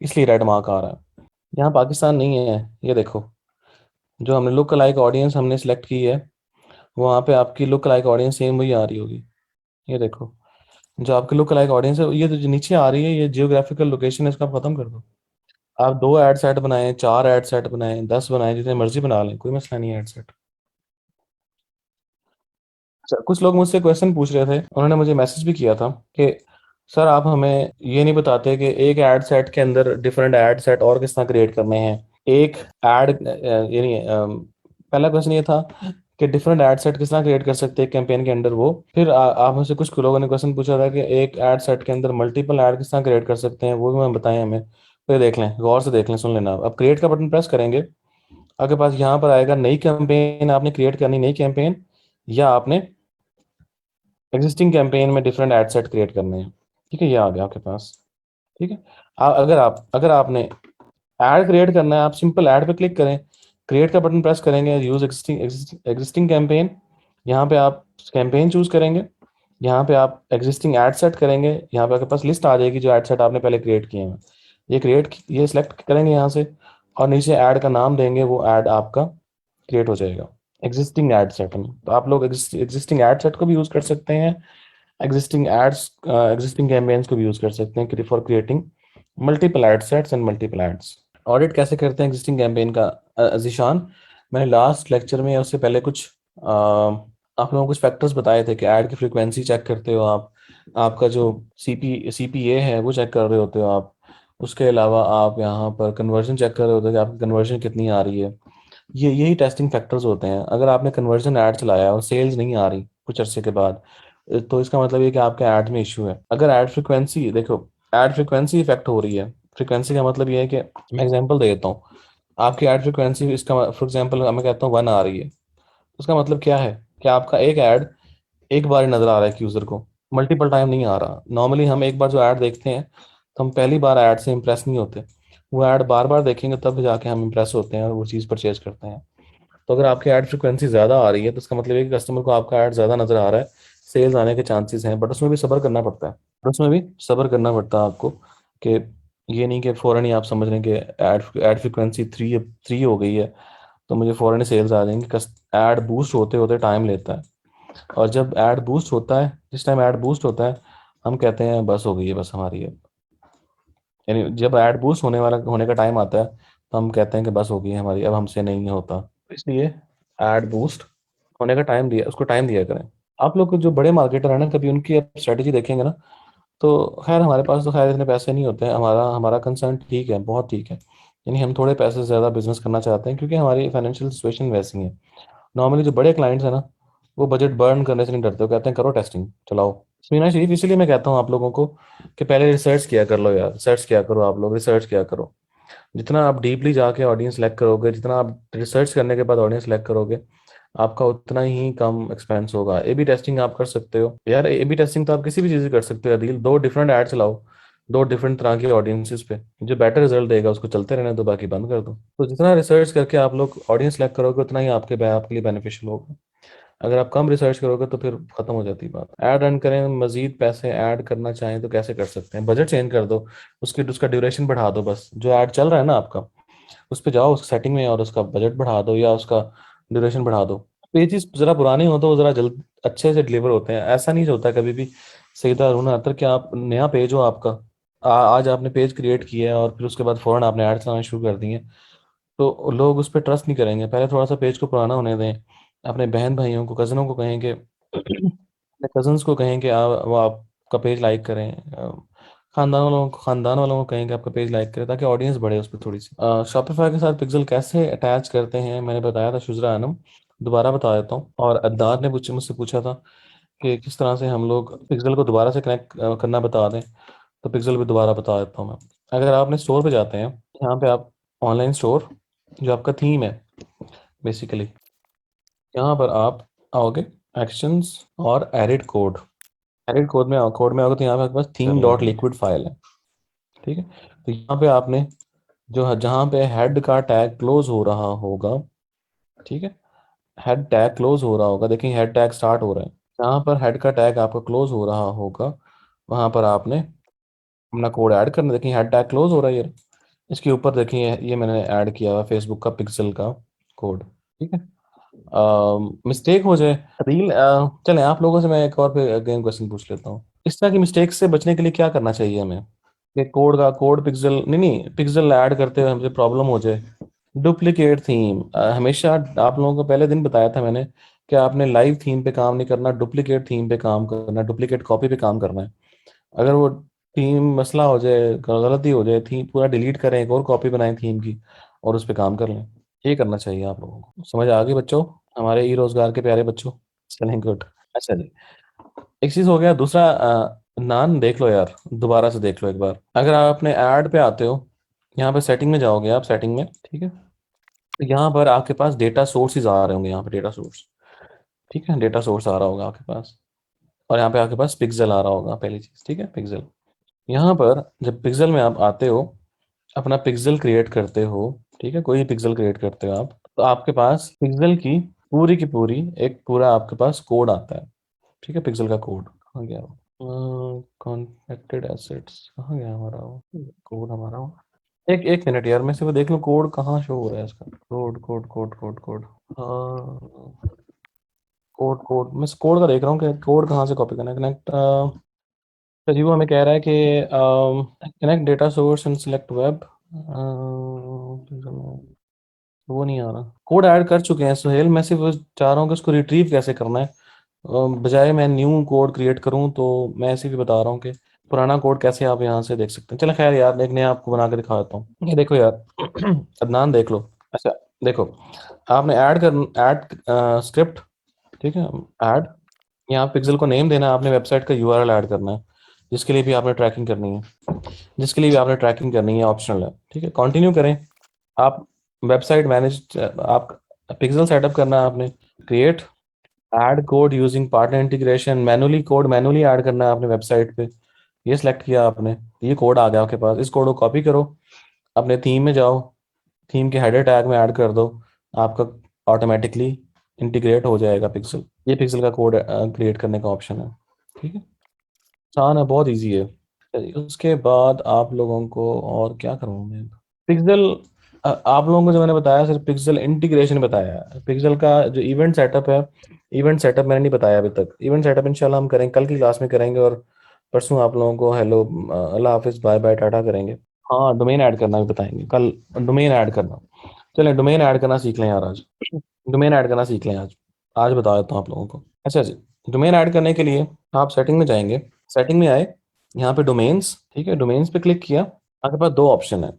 इसलिए रेड मार्क आ रहा है। यहाँ पाकिस्तान नहीं है, ये देखो, जो हमने लुक लाइक ऑडियंस हमने सेलेक्ट की है, वहाँ पे आपकी लुक लाइक ऑडियंस सेम वही आ रही होगी। ये देखो, जो आपकी लुक लाइक ऑडियंस है, ये तो जो नीचे आ रही है, ये जियोग्राफिकल लोकेशन है, इसका आप खत्म कर दो। आप 2 ऐड सेट बनाएं, 4 ऐड सेट बनाएं, 10 बनाएं, जितने मर्जी बना लें, कोई मसला नहीं है ऐड सेट। अच्छा, कुछ लोग मुझसे क्वेश्चन पूछ रहे थे, उन्होंने मुझे मैसेज भी किया था कि सर आप हमें ये नहीं बताते कि एक ऐड सेट के अंदर डिफरेंट ऐड सेट और किस तरह क्रिएट करने हैं। एक ऐड यानी पहला क्वेश्चन ये था कि डिफरेंट ऐड सेट किस तरह क्रिएट कर सकते हैं कैंपेन के अंदर वो। फिर आप में से कुछ लोगों ने क्वेश्चन पूछा था कि एक ऐड सेट के अंदर मल्टीपल ऐड किस तरह क्रिएट कर सकते हैं, वो भी मैं बताएं हमें। तो ये देख लें, गौर से देख लें, सुन लेना। अब क्रिएट का बटन प्रेस करेंगे, आपके पास यहाँ पर आएगा नई कैंपेन, आपने क्रिएट करनी नई कैंपेन, या आपने एग्जिस्टिंग कैंपेन में डिफरेंट एड सेट क्रिएट करने हैं। ठीक है, ये आ गया आपके पास। ठीक है, अगर आपने ऐड क्रिएट करना है, आप सिंपल ऐड पे क्लिक करें, क्रिएट का बटन प्रेस करेंगे, यूज एग्जिस्टिंग एग्जिस्टिंग कैंपेन, यहाँ पे आप कैंपेन चूज करेंगे, यहाँ पे आप एग्जिस्टिंग ऐड सेट करेंगे, यहाँ पे आपके पास लिस्ट आ जाएगी जो ऐड सेट आपने पहले क्रिएट किए हैं। ये सिलेक्ट करेंगे यहाँ से, और नीचे ऐड का नाम देंगे, वो ऐड आपका क्रिएट हो जाएगा एग्जिस्टिंग एड सेट में। तो आप लोग एग्जिस्टिंग एड सेट को भी यूज कर सकते हैं, एग्जिस्टिंग एड्स, एग्जिस्टिंग कैंपेन्स को भी यूज कर सकते हैं for creating multiple ad sets and multiple ads. Audit कैसे करते हैं एग्जिस्टिंग कैंपेन का? जीशान, मैंने लास्ट लेक्चर में या उससे पहले कुछ आप लोगों को कुछ फैक्टर्स बताए थे कि ऐड की फ्रीक्वेंसी चेक करते हो आप, आपका जो सीपीए है वो चेक कर रहे होते हो आप, उसके अलावा आप यहाँ पर कन्वर्जन चेक कर रहे होते हो कि आपकी कन्वर्जन कितनी आ रही है। ये यही टेस्टिंग फैक्टर्स होते हैं। अगर आपने कन्वर्जन ऐड चलाया और सेल्स नहीं आ रही कुछ अरसे के बाद, तो इसका मतलब ये कि आपके ऐड में इशू है। अगर ऐड फ्रिक्वेंसी देखो, ऐड फ्रिक्वेंसी इफेक्ट हो रही है, फ्रिक्वेंसी का मतलब ये है कि मैं एग्जांपल दे देता हूँ, आपकी ऐड फ्रिक्वेंसी, इसका फॉर एग्जांपल मैं कहता हूँ 1 आ रही है, उसका मतलब क्या है कि आपका एक ऐड एक बार ही नजर आ रहा है कि यूजर को, मल्टीपल टाइम नहीं आ रहा। नॉर्मली हम एक बार जो ऐड देखते हैं, तो हम पहली बार ऐड से इंप्रेस नहीं होते, वो ऐड बार बार देखेंगे तब जाके हम इंप्रेस होते हैं और वो चीज़ परचेज करते हैं। तो अगर आपकी ऐड फ्रिक्वेंसी ज़्यादा आ रही है, तो इसका मतलब है कि कस्टमर को आपका ऐड ज़्यादा नजर आ रहा है, सेल्स आने के चांसेस हैं, बट उसमें भी सब्र करना पड़ता है। और उसमें भी सब्र करना पड़ता है आपको, कि ये नहीं कि फ़ौरन ही आप समझ रहे हैं कि ऐड फ्रिक्वेंसी 3 हो गई है तो मुझे फ़ौरन ही सेल्स आ जाएंगी। ऐड बूस्ट होते होते टाइम लेता है, और जब ऐड बूस्ट होता है, जिस टाइम ऐड बूस्ट होता है, हम कहते हैं बस हो गई है, बस हमारी है। यानी जब ऐड बूस्ट होने का टाइम आता है, तो हम कहते हैं कि बस हो गई है हमारी, अब हमसे नहीं होता। इसलिए ऐड बूस्ट होने का टाइम दिया, उसको टाइम दिया करें। आप लोग जो बड़े मार्केटर हैं ना, कभी उनकी आप स्ट्रेटेजी देखेंगे ना, तो खैर हमारे पास तो खैर इतने पैसे नहीं होते हैं, हमारा हमारा कंसर्न ठीक है, बहुत ठीक है। यानी हम थोड़े पैसे से ज़्यादा बिजनेस करना चाहते हैं क्योंकि हमारी फाइनेंशियल सिचुएशन वैसी है। नॉर्मली जो बड़े क्लाइंट्स हैं ना, वो बजट बर्न करने से नहीं डरते, वो कहते हैं करो टेस्टिंग चलाओ। मीना शरीफ, इसीलिए मैं कहता हूँ आप लोगों को कि पहले रिसर्च किया कर लो यार, रिसर्च किया करो, आप लोग रिसर्च किया करो। जितना आप डीपली जाके ऑडियंस सेलेक्ट करोगे, जितना आप रिसर्च करने के बाद ऑडियंस सेलेक्ट करोगे, आपका उतना ही कम एक्सपेंस होगा। ए बी टेस्टिंग आप कर सकते हो यार, ए बी टेस्टिंग तो आप किसी भी चीज़ से कर सकते हो। डील 2 डिफरेंट ऐड चलाओ, दो डिफरेंट तरह के ऑडियंसेस पे, जो बेटर रिजल्ट देगा उसको चलते रहने दो, बाकी बंद कर दो। तो जितना रिसर्च करके आप लोग ऑडियंस सेलेक्ट करोगे उतना ही आपके लिए बेनिफिशियल होगा। अगर आप कम रिसर्च करोगे तो फिर खत्म हो जाती है बात। ऐड रन करें, मजीद पैसे ऐड करना चाहें तो कैसे कर सकते हैं? बजट चेंज कर दो, उसका ड्यूरेशन बढ़ा दो, बस जो ऐड चल रहा है ना आपका उस पे जाओ, उस सेटिंग में, और उसका बजट बढ़ा दो या उसका ड्यूरेशन बढ़ा दो। पेजेस जरा पुराने हो तो वो जरा जल्द अच्छे से डिलीवर होते हैं। ऐसा नहीं होता कभी भी सीधा रोना आता कि आप नया पेज हो आपका, आज आपने पेज क्रिएट किया है और फिर उसके बाद फौरन आपने ऐड चलाना शुरू कर दिए, तो लोग उस पर ट्रस्ट नहीं करेंगे। पहले थोड़ा सा पेज को पुराना होने दें। अपने बहन भाइयों को, कज़नों को कहेंगे, अपने कजन्स को कहेंगे वो आपका पेज लाइक करें। खानदान वालों को कहेंगे आपका पेज लाइक करें, ताकि ऑडियंस बढ़े उस पर थोड़ी सी। शॉपिफाई के साथ पिक्सल कैसे अटैच करते हैं मैंने बताया था शुजरा आनम, दोबारा बता देता हूँ। और अदनार ने मुझसे पूछा था कि किस तरह से हम लोग पिक्सल को दोबारा से कनेक्ट करना बता दें, तो पिक्सल भी दोबारा बता देता हूँ मैं। अगर आप अपने स्टोर पे जाते हैं, यहाँ पे आप ऑनलाइन स्टोर, जो आपका थीम है बेसिकली, यहाँ पर आप आओगे, एक्शंस और एडिट कोड। एडिट कोड में आओगे तो यहाँ पे आपके पास थीम डॉट लिक्विड फाइल है। ठीक है, तो यहाँ पे आपने जहाँ पे हेड का टैग क्लोज हो रहा होगा, ठीक है, हेड टैग क्लोज हो रहा होगा, देखिए हेड टैग स्टार्ट हो रहा है, जहाँ पर हेड का टैग आपका क्लोज हो रहा होगा वहाँ पर आपने अपना कोड ऐड करना। देखिए हेड टैग क्लोज हो रहा है ये, इसके ऊपर देखिए ये मैंने ऐड किया हुआ फेसबुक का पिक्सल का कोड। ठीक है, मिस्टेक हो जाए रील, चलें आप लोगों से मैं एक और पे अगेन क्वेश्चन पूछ लेता हूँ, इस तरह की मिस्टेक से बचने के लिए क्या करना चाहिए हमें? कि कोड पिक्सल नहीं नहीं पिक्सल ऐड करते हुए हमसे प्रॉब्लम हो जाए। डुप्लीकेट थीम, हमेशा आप लोगों को पहले दिन बताया था मैंने कि आपने लाइव थीम पे काम नहीं करना, डुप्लीकेट थीम पे काम करना, डुप्लीकेट कॉपी पे काम करना है। अगर वो थीम मसला हो जाए, गलती हो जाए, थीम पूरा डिलीट करें, एक और कॉपी बनाएं थीम की और उस पर काम कर लें। ये करना चाहिए आप लोगों को। समझ आ गई बच्चों, हमारे ई रोजगार के प्यारे बच्चों? चलें, गुड। अच्छा जी, एक चीज हो गया। दूसरा, नान देख लो यार, दोबारा से देख लो एक बार। अगर आप अपने ऐड पे आते हो, यहाँ पे सेटिंग में जाओगे आप, सेटिंग में, ठीक है, तो यहाँ पर आपके पास डेटा सोर्सेज आ रहे होंगे, यहाँ पे डेटा सोर्स, ठीक है, डेटा सोर्स आ रहा होगा आपके पास, और यहाँ पे आपके पास पिक्सल आ रहा होगा, पहली चीज, ठीक है, पिक्सल। यहाँ पर जब पिक्सल में आप आते हो, अपना पिक्सल क्रिएट करते हो, ठीक है, कोई पिक्सल क्रिएट करते हो आप, तो आपके पास पिक्सल की पूरी एक पूरा आपके पास कोड आता है। ठीक है, पिक्सल का कोड कहाँ गया? कॉन्टेक्टेड एसेट्स कहाँ गया हमारा वो कोड हमारा वो? एक एक मिनट यार, मैं सिर्फ देख लूँ कोड कहाँ शो हो रहा है इसका। Code code code code code, हाँ, कोड कोड मैं कोड का देख रहा हूँ कि कोड कहाँ से कॉपी करना है। कनेक्ट, जी वो हमें कह रहा है कि connect data source and select web, वो नहीं आ रहा। कोड ऐड कर चुके हैं सुहेल, मैं सिर्फ चाह रहा हूँ कि उसको रिट्रीव कैसे करना है। बजाय मैं न्यू कोड क्रिएट करूँ, तो मैं ऐसे भी बता रहा हूँ कि पुराना कोड कैसे आप यहाँ से देख सकते हैं। चलो खैर यार, एक नया आपको बना के दिखा देता हूँ। ये देखो यार, अदनान देख लो। अच्छा, देखो, आपने ऐड स्क्रिप्ट, ठीक है, ऐड, यहाँ पिक्सल को नेम देना है, आपने वेबसाइट का यूआरएल ऐड करना है, जिसके लिए भी आपने ट्रैकिंग करनी है, ऑप्शनल है। ठीक है, कंटिन्यू करें आप। वेबसाइट मैनेज, आप पिक्सल सेटअप करना है आपने, create add code using partner integration, manually code manually add करना है आपने वेबसाइट पे, ये सिलेक्ट किया आपने, ये कोड आ गया आपके पास, इस कोड को कॉपी करो, अपने थीम में जाओ, थीम के हेडर टैग में ऐड कर दो, आपका ऑटोमेटिकली इंटीग्रेट हो जाएगा पिक्सल। ये पिक्सल का कोड क्रिएट करने का ऑप्शन है। ठीक है, आसान है, बहुत इजी है। चलिए, उसके बाद आप लोगों को और क्या करूँ मैं? पिक्सल, आप लोगों को जो मैंने बताया सिर्फ पिक्सल इंटीग्रेशन बताया है। पिक्सल का जो इवेंट सेटअप है, इवेंट सेटअप मैंने नहीं बताया अभी तक। इवेंट सेटअप इंशाल्लाह हम करेंगे, कल की क्लास में करेंगे, और परसों आप लोगों को हेलो, अल्लाह हाफिज़, बाय बाय, टाटा करेंगे। हाँ, डोमेन ऐड करना भी बताएंगे कल, डोमेन ऐड करना। चलें, डोमेन ऐड करना सीख लें यार आज, डोमेन ऐड करना सीख लें आज, आज बता देता हूँ आप लोगों को। अच्छा जी, डोमेन ऐड करने के लिए आप सेटिंग में जाएंगे, सेटिंग में आए, यहाँ पे डोमेन्स, ठीक है, डोमेन्स पे क्लिक किया, आपके पास दो ऑप्शन है।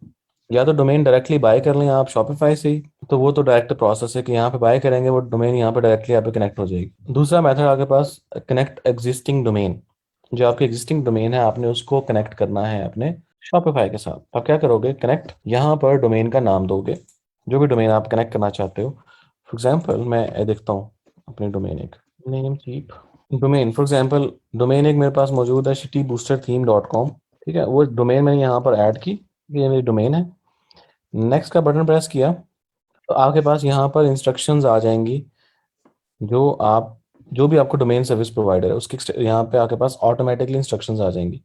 या तो डोमेन डायरेक्टली बाय कर लें आप शॉपिफाई से ही, तो वो तो डायरेक्ट प्रोसेस है कि यहाँ पे बाय करेंगे, वो डोमेन यहाँ पे डायरेक्टली यहाँ पे कनेक्ट हो जाएगी। दूसरा मेथड आपके पास, कनेक्ट एग्जिस्टिंग डोमेन, जो आपकी एग्जिस्टिंग डोमेन है आपने उसको कनेक्ट करना है अपने शॉपिफाई के साथ। आप क्या करोगे, कनेक्ट, यहाँ पर डोमेन का नाम दोगे, जो भी डोमेन आप कनेक्ट करना चाहते हो। फॉर एग्जाम्पल मैं देखता हूँ अपनी डोमेन, एक name keep domain, for example domain एक मेरे पास मौजूद है, city booster theme dot com. ठीक है, वो डोमेन मैंने यहाँ पर ऐड की, ये मेरी डोमेन है। नेक्स्ट का बटन प्रेस किया तो आपके पास यहाँ पर इंस्ट्रक्शंस आ जाएंगी, जो आप जो भी आपको डोमेन सर्विस प्रोवाइडर है उसकी यहाँ पे आपके पास ऑटोमेटिकली इंस्ट्रक्शंस आ जाएंगी।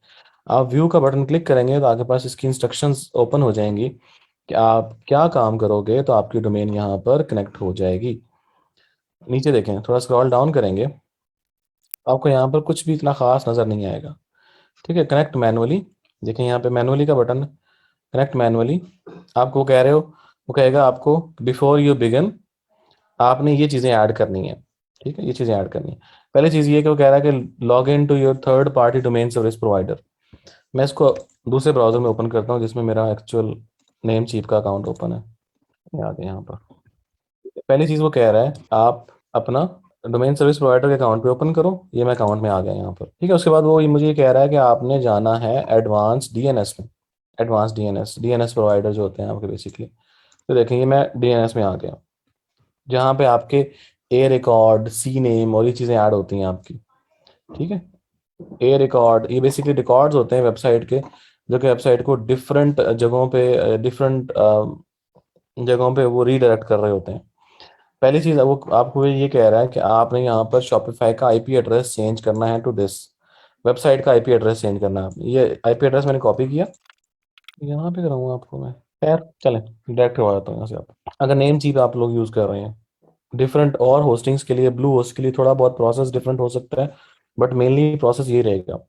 आप व्यू का बटन क्लिक करेंगे तो आपके पास इसकी इंस्ट्रक्शंस ओपन हो जाएंगी कि आप क्या काम करोगे, तो आपकी डोमेन यहाँ पर कनेक्ट हो जाएगी। नीचे देखें, थोड़ा स्क्रॉल डाउन करेंगे, आपको यहाँ पर कुछ भी इतना खास नज़र नहीं आएगा। ठीक है, कनेक्ट मैनुअली, देखें यहाँ पे मैनुअली का बटन, कनेक्ट मैनुअली। आपको वो कह रहे हो, वो कहेगा आपको बिफोर यू बिगिन आपने ये चीज़ें ऐड करनी है। ठीक है, ये चीज़ें ऐड करनी है। पहली चीज़ ये कि वो कह रहा है कि log in to your third party domain service provider. मैं इसको दूसरे ब्राउजर में ओपन करता हूँ जिसमें मेरा एक्चुअल नेम चीफ का अकाउंट ओपन है। ये आ गया यहाँ पर। पहली चीज़ वो कह रहा है आप अपना डोमेन सर्विस प्रोवाइडर के अकाउंट पे ओपन करो, ये मैं अकाउंट में आ गया यहाँ पर। ठीक है, उसके बाद वो ये मुझे कह रहा है कि आपने जाना है एडवांस डीएनएस में। एडवांस डीएनएस, डीएनएस प्रोवाइडर जो होते हैं आपके बेसिकली। तो देखेंगे मैं डीएनएस में आ गया, जहाँ पे आपके ए रिकॉर्ड, सी नेम और ये चीज़ें ऐड होती हैं आपकी। ठीक है, ए रिकॉर्ड ये बेसिकली रिकॉर्ड्स होते हैं वेबसाइट के, जो कि वेबसाइट को डिफरेंट जगहों पे डिफरेंट जगहों पे वो रीडायरेक्ट कर रहे होते हैं। पहली चीज़ वो आपको ये कह रहा है कि आपने यहाँ पर शॉपिफाई का आईपी एड्रेस चेंज करना है टू दिस, वेबसाइट का आईपी एड्रेस चेंज करना है आपने। ये आईपी एड्रेस मैंने कॉपी किया, यहाँ पे कराऊंगा आपको मैं। खैर चलें, डायरेक्ट करवा देता हूँ यहाँ से। आप अगर नेम चीप आप लोग यूज़ कर रहे हैं डिफरेंट और होस्टिंग्स के लिए, ब्लू होस्ट के लिए थोड़ा बहुत प्रोसेस डिफरेंट हो सकता है, बट मेनली प्रोसेस ये रहेगा।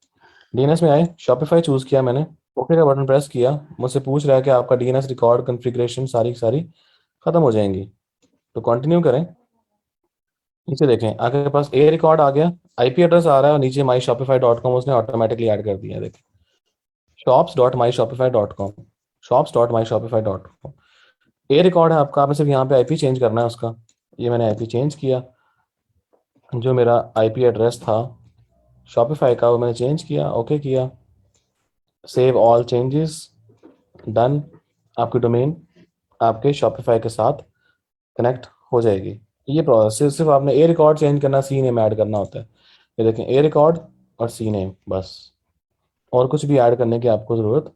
डीएनएस में आए, शॉपिफाई चूज किया मैंने, ओके का बटन प्रेस किया, मुझसे पूछ रहा है कि आपका डीएनएस रिकॉर्ड कॉन्फ़िगरेशन सारी की सारी खत्म हो जाएंगी, तो कंटिन्यू करें। नीचे देखें आपके पास ए रिकॉर्ड आ गया, आईपी एड्रेस आ रहा है और नीचे माई शॉपिफाई डॉट कॉम उसने ऑटोमेटिकली ऐड कर दिया है। देखें, शॉप्स डॉट माई Shopify dot com, shops dot माई शॉपिफाई डॉट कॉम। ए रिकॉर्ड है आपका, आपने सिर्फ यहाँ पे आईपी चेंज करना है उसका। ये मैंने आईपी चेंज किया, जो मेरा आईपी एड्रेस था शॉपिफाई का वो मैंने चेंज किया, ओके किया, सेव ऑल चेंजेस, डन। आपकी डोमेन आपके शॉपिफाई के साथ कनेक्ट हो जाएगी। ये प्रोसेस सिर्फ आपने ए रिकॉर्ड चेंज करना, सी नेम ऐड करना होता है। ये देखें, ए रिकॉर्ड और सी नेम बस, और कुछ भी ऐड करने की आपको ज़रूरत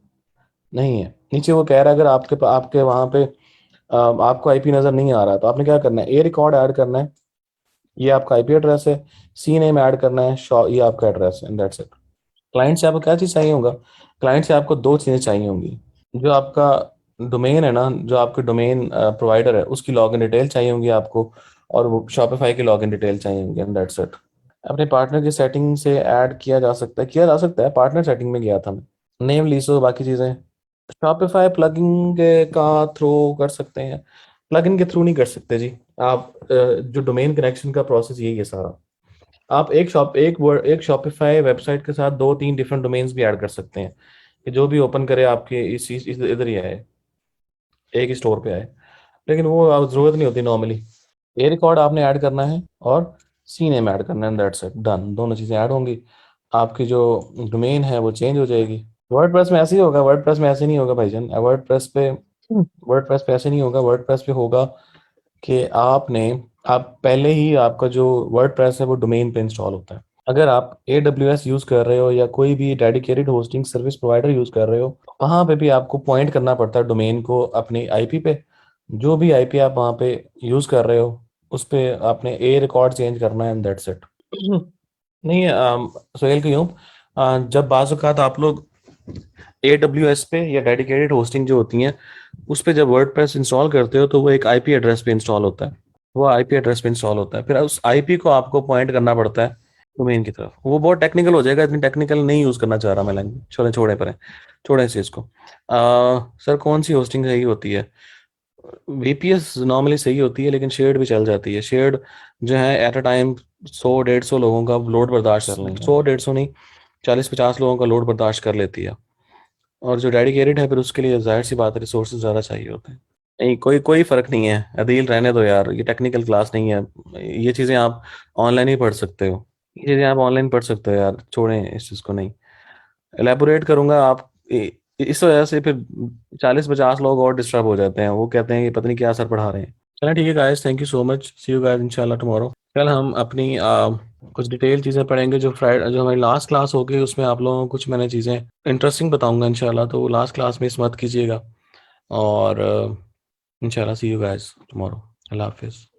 नहीं है। नीचे वो कह रहा है अगर आपके वहाँ पे आपको आईपी नज़र नहीं आ रहा तो आपने क्या करना है, ए रिकॉर्ड ऐड करना है, ये आपका आईपी एड्रेस है, सी नेम ऐड करना है, ये आपका एड्रेस है, एंड दैट्स इट। क्लाइंट से आपको क्या चीज़ चाहिए होगा, क्लाइंट से आपको दो चीज़ें चाहिए होंगी। जो आपका डोमेन है ना, जो आपके डोमेन प्रोवाइडर है उसकी लॉगिन डिटेल चाहिए होंगी आपको, और वो शॉपिफाई की लॉगिन डिटेल चाहिए होंगी, एंड दैट्स इट। अपने पार्टनर की सेटिंग से ऐड किया जा सकता है, पार्टनर सेटिंग में गया था मैं। नेम लीसो बाकी चीज़ें शॉपिफाई प्लगइन के का थ्रू कर सकते हैं, प्लगइन के थ्रू नहीं कर सकते जी। आप जो डोमेन कनेक्शन का प्रोसेस यही है सारा। आप एक शॉपिफाई वेबसाइट के साथ दो तीन डिफरेंट डोमेन्स भी ऐड कर सकते हैं, कि जो भी ओपन करे आपके इधर ही आए, एक ही स्टोर पे आए, लेकिन वो आप जरूरत नहीं होती नॉर्मली। ए रिकॉर्ड आपने ऐड करना है और सी नेम ऐड करना है, दैट्स इट, डन। दोनों चीज़ें ऐड होंगी, आपकी जो डोमेन है वो चेंज हो जाएगी। वर्डप्रेस में ऐसे ही होगा, वर्डप्रेस में ऐसे नहीं होगा भाईजान। वर्डप्रेस पे ऐसे नहीं होगा, वर्डप्रेस पे होगा कि आप पहले ही आपका जो वर्डप्रेस है वो डोमेन पे इंस्टॉल होता है। अगर आप AWS यूज़ कर रहे हो या कोई भी dedicated hosting service provider use कर रहे हो, वहाँ पे भी आपको पॉइंट करना पड़ता है डोमेन को अपनी आईपी पे। जो भी आईपी आप वहाँ पे यूज़ कर रहे हो उस पे आपने ए रिकॉर्ड चेंज करना है, एंड दैट्स इट। नहीं सोहेल क्यों, जब बाज़ औक़ात आप लोग AWS पे या डेडिकेटेड होस्टिंग जो होती हैं उस पे जब वर्डप्रेस इंस्टॉल करते हो तो वो एक आईपी एड्रेस पे इंस्टॉल होता है, वो आईपी एड्रेस पे इंस्टॉल होता है, फिर उस आईपी को आपको पॉइंट करना पड़ता है डोमेन की तरफ। वो बहुत टेक्निकल हो जाएगा, इतनी टेक्निकल नहीं यूज़ करना चाह रहा मैं लैंग्वेज, छोड़े छोड़े पर छोड़े इस चीज़ को। सर कौन सी होस्टिंग सही होती है, वीपीएस नॉर्मली सही होती है, लेकिन शेयर्ड भी चल जाती है। शेयर्ड जो है एट अ टाइम 100-150 लोगों का लोड बर्दाश्त कर लेंगे, 100-150 नहीं, 40-50 लोगों का लोड बर्दाश्त कर लेती है। और जो डेडिकेटेड है फिर उसके लिए जाहिर सी बात है रिसोर्सेज ज़्यादा चाहिए होते हैं। नहीं, कोई कोई फर्क नहीं है अदील, रहने दो यार, ये टेक्निकल क्लास नहीं है। ये चीज़ें आप ऑनलाइन ही पढ़ सकते हो, ये चीज़ें आप ऑनलाइन पढ़ सकते हो यार, छोड़ें इस चीज़ को। नहीं एलेबोरेट करूंगा आप इस वजह से फिर 40-50 लोग और डिस्टर्ब हो जाते हैं, वो कहते हैं कि पता नहीं क्या सर पढ़ा रहे हैं। चलें ठीक है guys, thank you so much, see you guys इंशाल्लाह टुमारो। कल हम अपनी कुछ डिटेल चीज़ें पढ़ेंगे। जो फ्राइडे जो हमारी लास्ट क्लास होगी उसमें आप लोगों को कुछ मैंने चीज़ें इंटरेस्टिंग बताऊंगा इंशाल्लाह, तो लास्ट क्लास में इस मत कीजिएगा। और इंशाल्लाह सी यू गाइस टुमारो। अल्लाह हाफिज़।